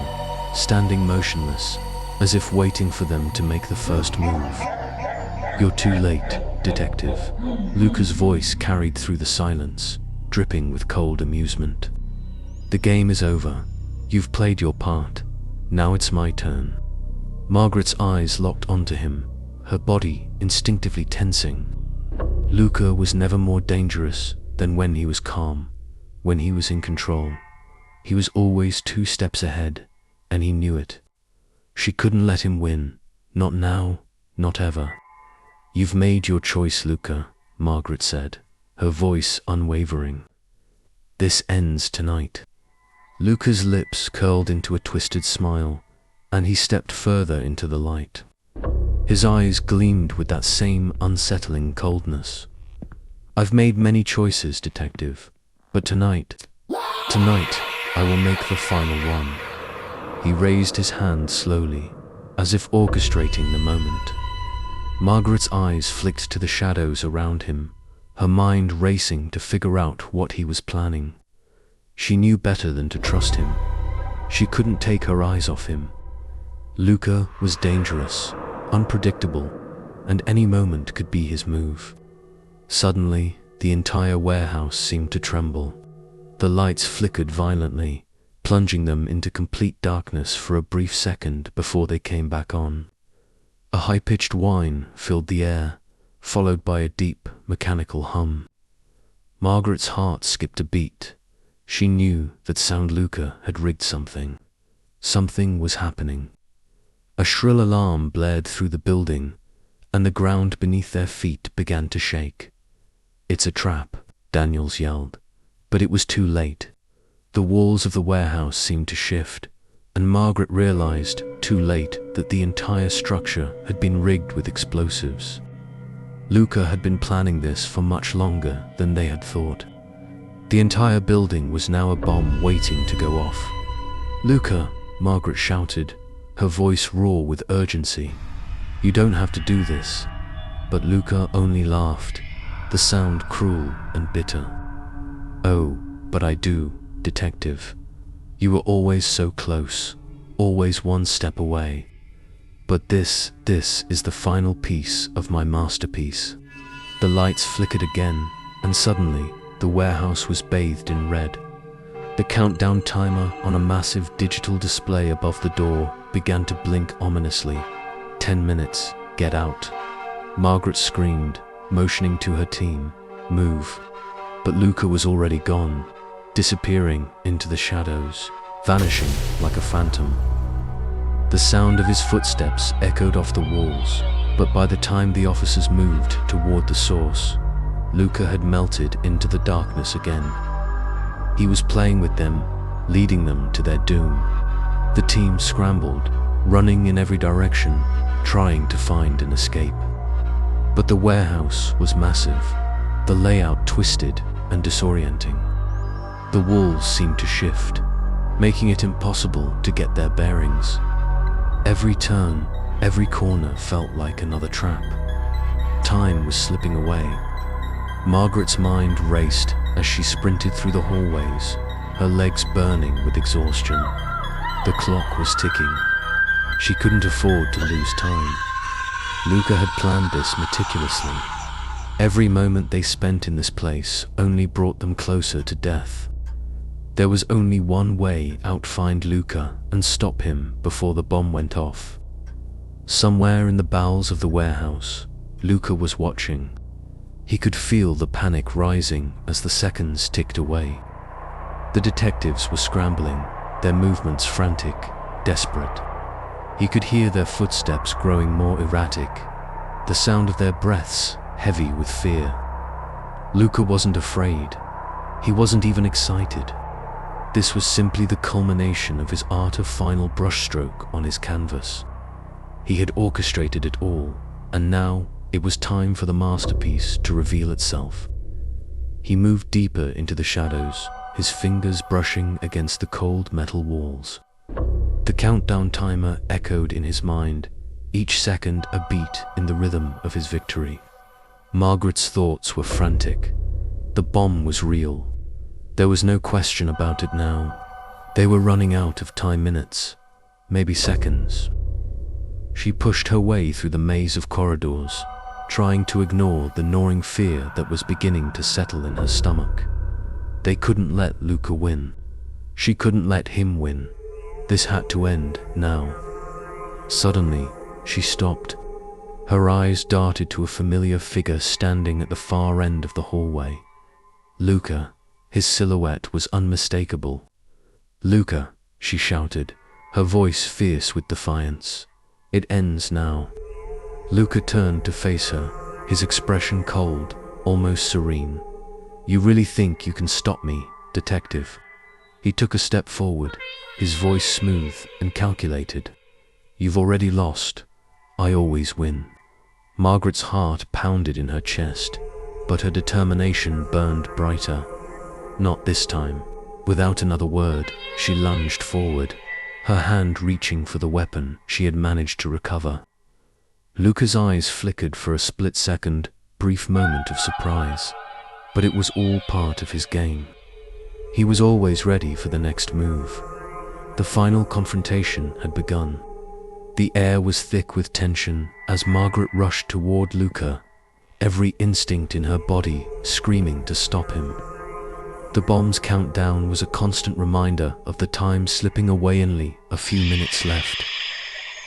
standing motionless, as if waiting for them to make the first move. "You're too late, Detective." Luca's voice carried through the silence, dripping with cold amusement. "The game is over. You've played your part. Now it's my turn." Margaret's eyes locked onto him, her body instinctively tensing. Luca was never more dangerous than when he was calm, when he was in control. He was always 2 steps ahead, and he knew it. She couldn't let him win. Not now, not ever. "You've made your choice, Luca," Margaret said, her voice unwavering. "This ends tonight." Luca's lips curled into a twisted smile, and he stepped further into the light. His eyes gleamed with that same unsettling coldness. "I've made many choices, Detective, but tonight I will make the final one." He raised his hand slowly, as if orchestrating the moment. Margaret's eyes flicked to the shadows around him, her mind racing to figure out what he was planning. She knew better than to trust him. She couldn't take her eyes off him. Luca was dangerous, unpredictable, and any moment could be his move. Suddenly, the entire warehouse seemed to tremble. The lights flickered violently, plunging them into complete darkness for a brief second before they came back on. A high-pitched whine filled the air, followed by a deep, mechanical hum. Margaret's heart skipped a beat. She knew that Sound Luca had rigged something. Something was happening. A shrill alarm blared through the building, and the ground beneath their feet began to shake. "It's a trap," Daniels yelled, but it was too late. The walls of the warehouse seemed to shift, and Margaret realized, too late, that the entire structure had been rigged with explosives. Luca had been planning this for much longer than they had thought. The entire building was now a bomb waiting to go off. "Luca," Margaret shouted, her voice raw with urgency. "You don't have to do this." But Luca only laughed, the sound cruel and bitter. "Oh, but I do, Detective. You were always so close, always one step away. But this is the final piece of my masterpiece." The lights flickered again, and suddenly, the warehouse was bathed in red. The countdown timer on a massive digital display above the door began to blink ominously. 10 minutes, get out." Margaret screamed, motioning to her team, "Move." But Luca was already gone, disappearing into the shadows, vanishing like a phantom. The sound of his footsteps echoed off the walls, but by the time the officers moved toward the source, Luca had melted into the darkness again. He was playing with them, leading them to their doom. The team scrambled, running in every direction, trying to find an escape. But the warehouse was massive, the layout twisted and disorienting. The walls seemed to shift, making it impossible to get their bearings. Every turn, every corner felt like another trap. Time was slipping away. Margaret's mind raced as she sprinted through the hallways, her legs burning with exhaustion. The clock was ticking. She couldn't afford to lose time. Luca had planned this meticulously. Every moment they spent in this place only brought them closer to death. There was only one way out: find Luca and stop him before the bomb went off. Somewhere in the bowels of the warehouse, Luca was watching. He could feel the panic rising as the seconds ticked away. The detectives were scrambling, their movements frantic, desperate. He could hear their footsteps growing more erratic, the sound of their breaths heavy with fear. Luca wasn't afraid. He wasn't even excited. This was simply the culmination of his art of final brushstroke on his canvas. He had orchestrated it all, And now it was time for the masterpiece to reveal itself. He moved deeper into the shadows, his fingers brushing against the cold metal walls. The countdown timer echoed in his mind, each second a beat in the rhythm of his victory. Margaret's thoughts were frantic. The bomb was real. There was no question about it now. They were running out of time, minutes, maybe seconds. She pushed her way through the maze of corridors, trying to ignore the gnawing fear that was beginning to settle in her stomach. They couldn't let Luca win. She couldn't let him win. This had to end now. Suddenly, she stopped. Her eyes darted to a familiar figure standing at the far end of the hallway. Luca, his silhouette was unmistakable. "Luca," she shouted, her voice fierce with defiance. "It ends now." Luca turned to face her, his expression cold, almost serene. "You really think you can stop me, detective?" He took a step forward, his voice smooth and calculated. "You've already lost. I always win." Margaret's heart pounded in her chest, but her determination burned brighter. Not this time. Without another word, she lunged forward, her hand reaching for the weapon she had managed to recover. Luca's eyes flickered for a split-second, brief moment of surprise, but it was all part of his game. He was always ready for the next move. The final confrontation had begun. The air was thick with tension as Margaret rushed toward Luca, every instinct in her body screaming to stop him. The bomb's countdown was a constant reminder of the time slipping away, only a few minutes left.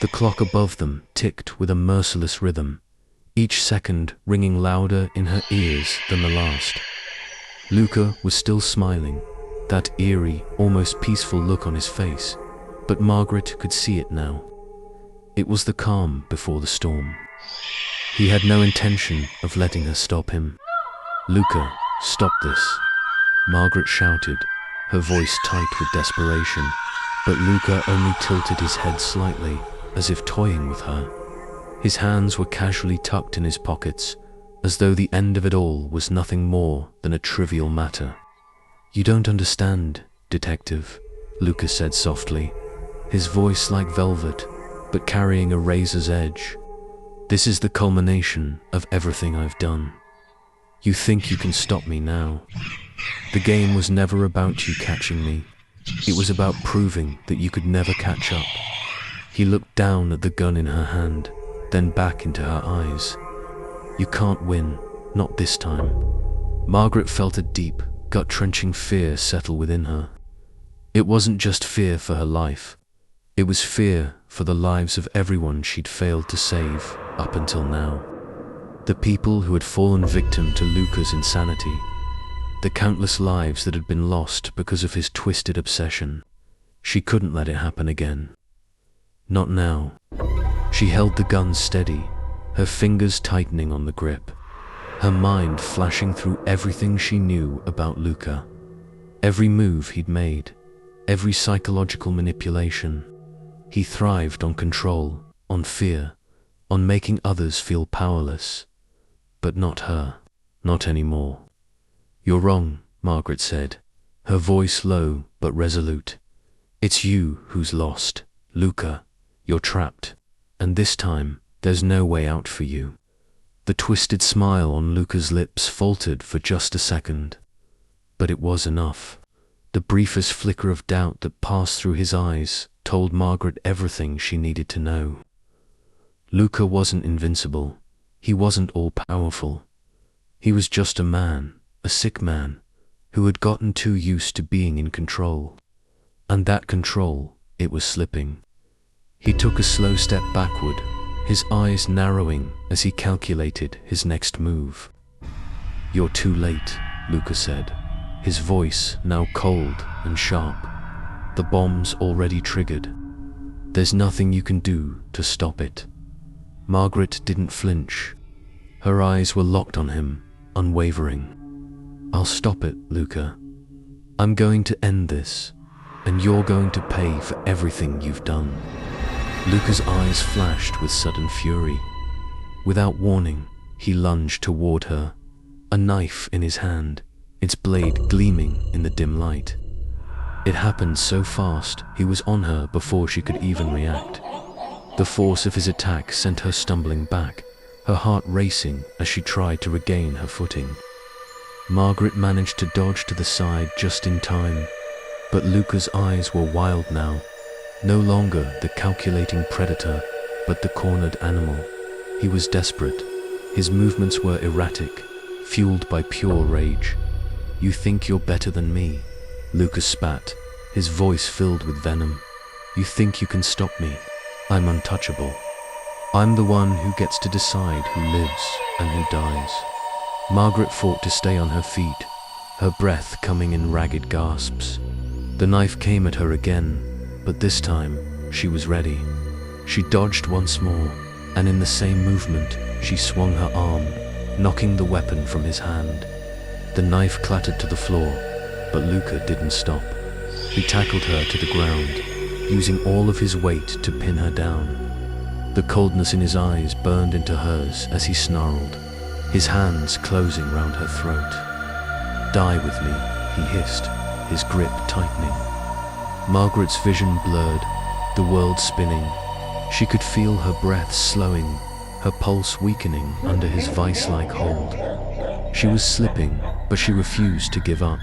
The clock above them ticked with a merciless rhythm, each second ringing louder in her ears than the last. Luca was still smiling, that eerie, almost peaceful look on his face, but Margaret could see it now. It was the calm before the storm. He had no intention of letting her stop him. "Luca, stop this," Margaret shouted, her voice tight with desperation, but Luca only tilted his head slightly, as if toying with her. His hands were casually tucked in his pockets, as though the end of it all was nothing more than a trivial matter. "You don't understand, detective," Luca said softly, his voice like velvet, but carrying a razor's edge. "This is the culmination of everything I've done. You think you can stop me now. The game was never about you catching me. It was about proving that you could never catch up." He looked down at the gun in her hand, then back into her eyes. "You can't win, not this time." Margaret felt a deep, gut-wrenching fear settle within her. It wasn't just fear for her life. It was fear for the lives of everyone she'd failed to save up until now. The people who had fallen victim to Luca's insanity. The countless lives that had been lost because of his twisted obsession. She couldn't let it happen again. Not now. She held the gun steady, her fingers tightening on the grip, her mind flashing through everything she knew about Luca. Every move he'd made, every psychological manipulation. He thrived on control, on fear, on making others feel powerless. But not her, not anymore. "You're wrong," Margaret said, her voice low but resolute. "It's you who's lost, Luca. You're trapped, and this time, there's no way out for you." The twisted smile on Luca's lips faltered for just a second. But it was enough. The briefest flicker of doubt that passed through his eyes told Margaret everything she needed to know. Luca wasn't invincible. He wasn't all-powerful. He was just a man, a sick man, who had gotten too used to being in control. And that control, it was slipping. He took a slow step backward, his eyes narrowing as he calculated his next move. "You're too late," Luca said, his voice now cold and sharp. "The bomb's already triggered. There's nothing you can do to stop it." Margaret didn't flinch. Her eyes were locked on him, unwavering. "I'll stop it, Luca. I'm going to end this, and you're going to pay for everything you've done." Luca's eyes flashed with sudden fury. Without warning, he lunged toward her, a knife in his hand, its blade gleaming in the dim light. It happened so fast, he was on her before she could even react. The force of his attack sent her stumbling back, her heart racing as she tried to regain her footing. Margaret managed to dodge to the side just in time, but Luca's eyes were wild now, no longer the calculating predator, but the cornered animal. He was desperate. His movements were erratic, fueled by pure rage. "You think you're better than me?" Luca spat, his voice filled with venom. "You think you can stop me? I'm untouchable. I'm the one who gets to decide who lives and who dies." Margaret fought to stay on her feet, her breath coming in ragged gasps. The knife came at her again, but this time she was ready. She dodged once more, and in the same movement, she swung her arm, knocking the weapon from his hand. The knife clattered to the floor, but Luca didn't stop. He tackled her to the ground, using all of his weight to pin her down. The coldness in his eyes burned into hers as he snarled, his hands closing round her throat. "Die with me," he hissed, his grip tightening. Margaret's vision blurred, the world spinning. She could feel her breath slowing, her pulse weakening under his vice-like hold. She was slipping, but she refused to give up.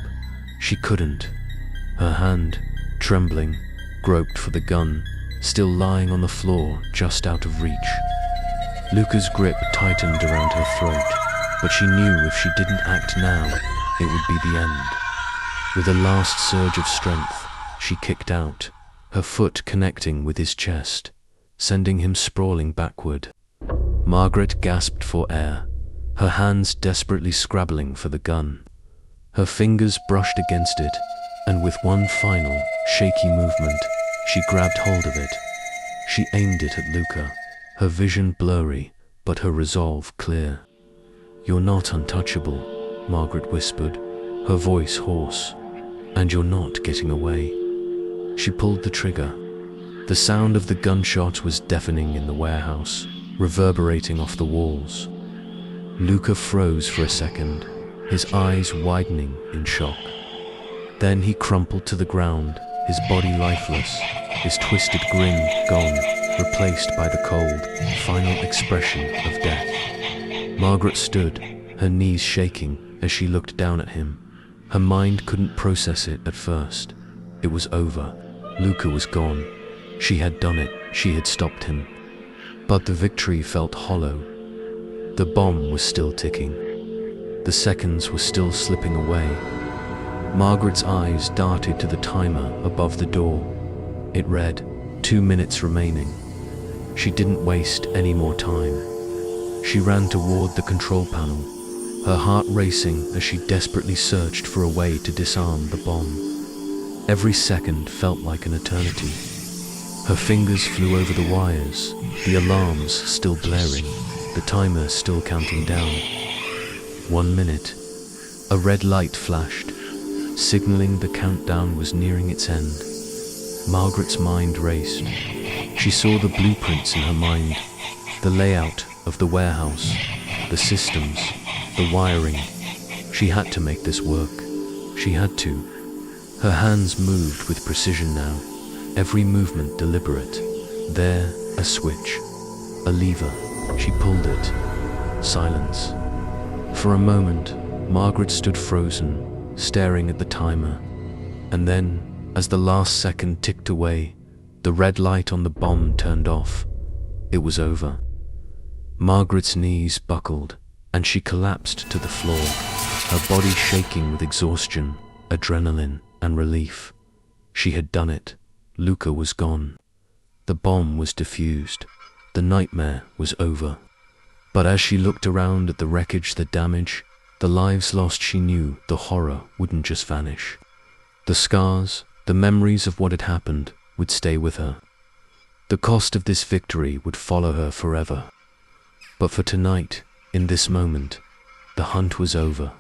She couldn't. Her hand, trembling, groped for the gun, still lying on the floor just out of reach. Luca's grip tightened around her throat, but she knew if she didn't act now, it would be the end. With a last surge of strength, she kicked out, her foot connecting with his chest, sending him sprawling backward. Margaret gasped for air, her hands desperately scrabbling for the gun. Her fingers brushed against it, and with one final, shaky movement, she grabbed hold of it. She aimed it at Luca, her vision blurry, but her resolve clear. "You're not untouchable," Margaret whispered, her voice hoarse, "and you're not getting away." She pulled the trigger. The sound of the gunshot was deafening in the warehouse, reverberating off the walls. Luca froze for a second, his eyes widening in shock. Then he crumpled to the ground, his body lifeless, his twisted grin gone, replaced by the cold, final expression of death. Margaret stood, her knees shaking as she looked down at him. Her mind couldn't process it at first. It was over. Luca was gone. She had done it. She had stopped him. But the victory felt hollow. The bomb was still ticking. The seconds were still slipping away. Margaret's eyes darted to the timer above the door. It read, 2 minutes remaining. She didn't waste any more time. She ran toward the control panel, her heart racing as she desperately searched for a way to disarm the bomb. Every second felt like an eternity. Her fingers flew over the wires, the alarms still blaring, the timer still counting down. 1 minute. A red light flashed, signaling the countdown was nearing its end. Margaret's mind raced. She saw the blueprints in her mind, the layout of the warehouse, the systems, the wiring. She had to make this work. She had to. Her hands moved with precision now, every movement deliberate. There, a switch, a lever. She pulled it. Silence. For a moment, Margaret stood frozen, staring at the timer. And then, as the last second ticked away, the red light on the bomb turned off. It was over. Margaret's knees buckled, and she collapsed to the floor, her body shaking with exhaustion, adrenaline, and relief. She had done it. Luca was gone. The bomb was defused. The nightmare was over. But as she looked around at the wreckage, the damage, the lives lost, she knew the horror wouldn't just vanish. The scars, the memories of what had happened, would stay with her. The cost of this victory would follow her forever. But for tonight, in this moment, the hunt was over.